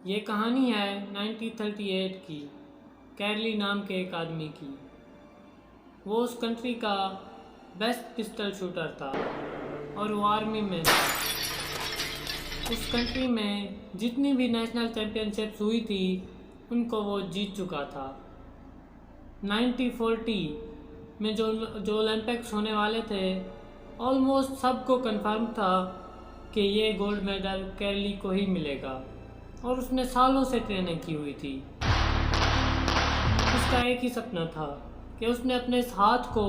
ये कहानी है 1938 की, कैरली नाम के एक आदमी की। वो उस कंट्री का बेस्ट पिस्टल शूटर था और वो आर्मी में था। उस कंट्री में जितनी भी नेशनल चैम्पियनशिप्स हुई थी उनको वो जीत चुका था। 1940 में जो ओलंपिक्स होने वाले थे, ऑलमोस्ट सबको कंफर्म था कि ये गोल्ड मेडल कैरली को ही मिलेगा और उसने सालों से ट्रेनिंग की हुई थी। उसका एक ही सपना था कि उसने अपने इस हाथ को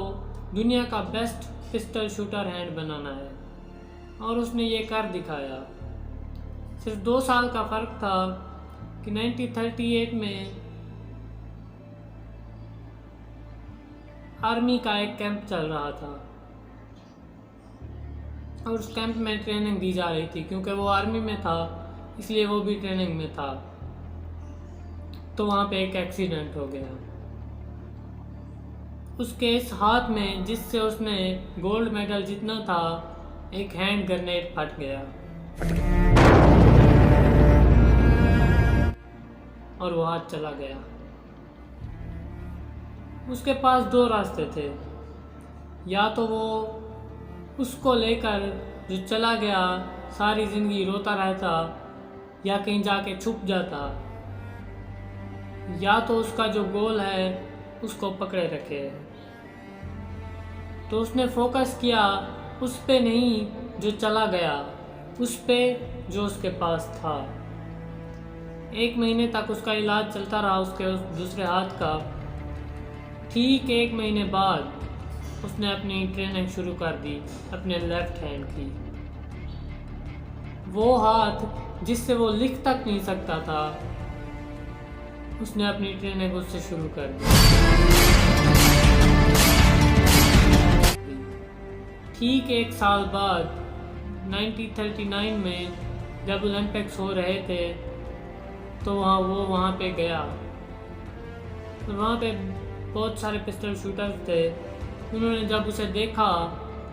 दुनिया का बेस्ट पिस्टल शूटर हैंड बनाना है और उसने ये कर दिखाया। सिर्फ 2 साल का फ़र्क था कि 1938 में आर्मी का एक कैंप चल रहा था और उस कैंप में ट्रेनिंग दी जा रही थी। क्योंकि वो आर्मी में था इसलिए वो भी ट्रेनिंग में था। तो वहाँ पे एक एक्सीडेंट हो गया। उसके इस हाथ में जिससे उसने गोल्ड मेडल जीतना था, एक हैंड ग्रेनेड फट गया और वो हाथ चला गया। उसके पास 2 रास्ते थे, या तो वो उसको लेकर जो चला गया सारी ज़िंदगी रोता रहता या कहीं जाके छुप जाता, या तो उसका जो गोल है उसको पकड़े रखे। तो उसने फोकस किया उस पे नहीं जो चला गया, उस पे जो उसके पास था। 1 महीने तक उसका इलाज चलता रहा उसके उस दूसरे हाथ का। ठीक 1 महीने बाद उसने अपनी ट्रेनिंग शुरू कर दी अपने लेफ्ट हैंड की। वो हाथ जिससे वो लिख तक नहीं सकता था, उसने अपनी ट्रेनिंग उससे शुरू कर दी। ठीक 1 साल बाद 1939 में जब ओलंपिक्स हो रहे थे तो वो वहाँ पे गया। तो वहाँ पे बहुत सारे पिस्टल शूटर्स थे। उन्होंने जब उसे देखा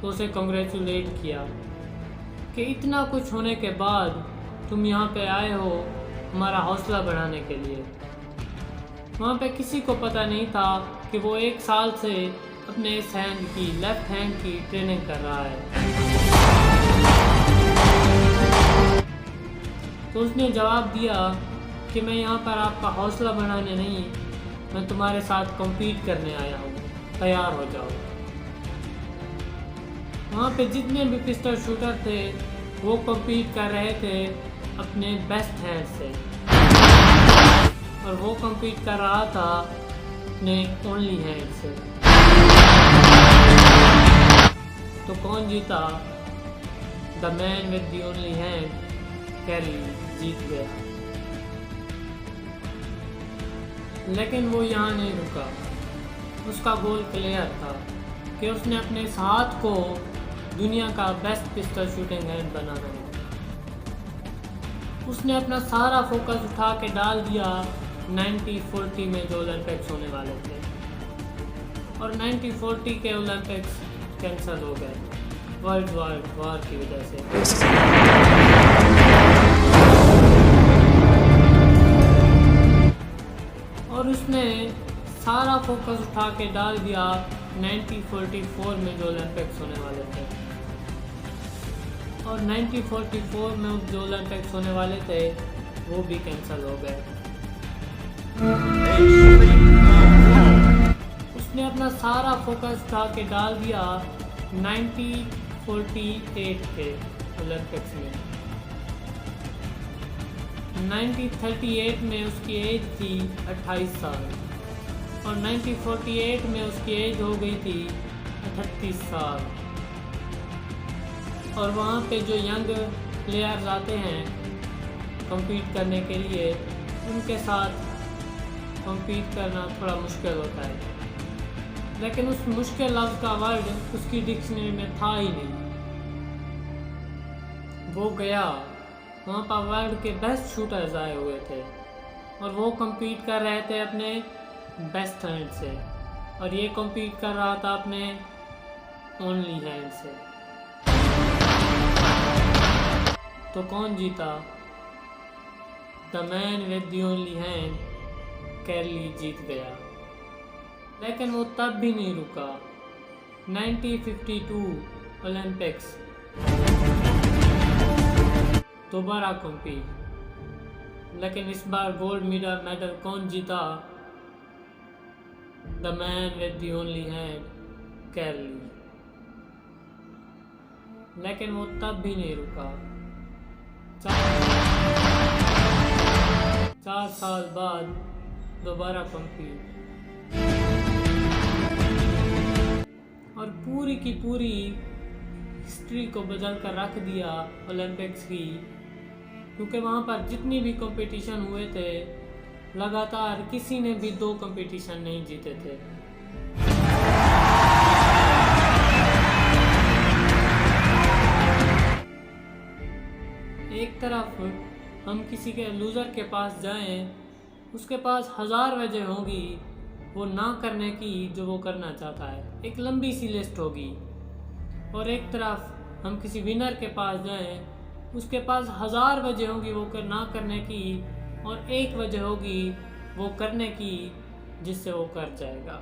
तो उसे कंग्रेचुलेट किया कि इतना कुछ होने के बाद तुम यहाँ पे आए हो हमारा हौसला बढ़ाने के लिए। वहाँ पे किसी को पता नहीं था कि वो 1 साल से अपने इस हैंड की, लेफ्ट हैंड की ट्रेनिंग कर रहा है। तो उसने जवाब दिया कि मैं यहाँ पर आपका हौसला बढ़ाने नहीं, मैं तुम्हारे साथ कम्पीट करने आया हूँ, तैयार हो जाओ। वहाँ पे जितने भी पिस्टल शूटर थे वो कम्पीट कर रहे थे अपने बेस्ट हैंड से, और वो कम्पीट कर रहा था अपने ओनली हैंड से। तो कौन जीता? The man with the only hand, Karoly जीत गया। लेकिन वो यहाँ नहीं रुका। उसका गोल क्लियर था कि उसने अपने इस हाथ को दुनिया का बेस्ट पिस्टल शूटिंग हैंड बनाना है। उसने अपना सारा फोकस उठा के डाल दिया 1940 में जो ओलंपिक्स होने वाले थे, और 1940 के ओलंपिक्स कैंसिल हो गए वर्ल्ड वार की वजह से। और उसने सारा फोकस उठा के डाल दिया 1944 में जो ओलंपिक्स होने वाले थे, और 1944 में जो ओलंपिक्स होने वाले थे वो भी कैंसिल हो गए। उसने अपना सारा फोकस उठा के डाल दिया 1948 के ओलंपिक्स में। 1938 में उसकी एज थी 28 साल और 1948 में उसकी एज हो गई थी 38 साल। और वहाँ पे जो यंग प्लेयर्स आते हैं compete करने के लिए, उनके साथ compete करना थोड़ा मुश्किल होता है। लेकिन उस मुश्किल लफ्ज़ का वर्ड उसकी डिक्शनरी में था ही नहीं। वो गया, वहाँ पर वर्ल्ड के बेस्ट शूटर्स आए हुए थे और वो compete कर रहे थे अपने बेस्ट हैंड से, और ये compete कर रहा था अपने ओनली हैंड से। तो कौन जीता? The man with the only hand Karoly जीत गया। लेकिन वो तब भी नहीं रुका। 1952 ओलंपिक्स दोबारा कम्पीट, लेकिन इस बार गोल्ड मेडल कौन जीता? The man with the only hand Karoly. लेकिन वो तब भी नहीं रुका। 4 साल बाद दोबारा कम्पीट, और पूरी की पूरी हिस्ट्री को बदल कर रख दिया ओलंपिक्स की, क्योंकि वहाँ पर जितनी भी कंपटीशन हुए थे लगातार किसी ने भी 2 कंपटीशन नहीं जीते थे। एक तरफ हम किसी के लूज़र के पास जाएं, उसके पास 1000 वजह होगी वो ना करने की जो वो करना चाहता है, एक लंबी सी लिस्ट होगी। और एक तरफ हम किसी विनर के पास जाएं, उसके पास 1000 वजह होगी वो ना करने की, और एक वजह होगी वो करने की जिससे वो कर जाएगा।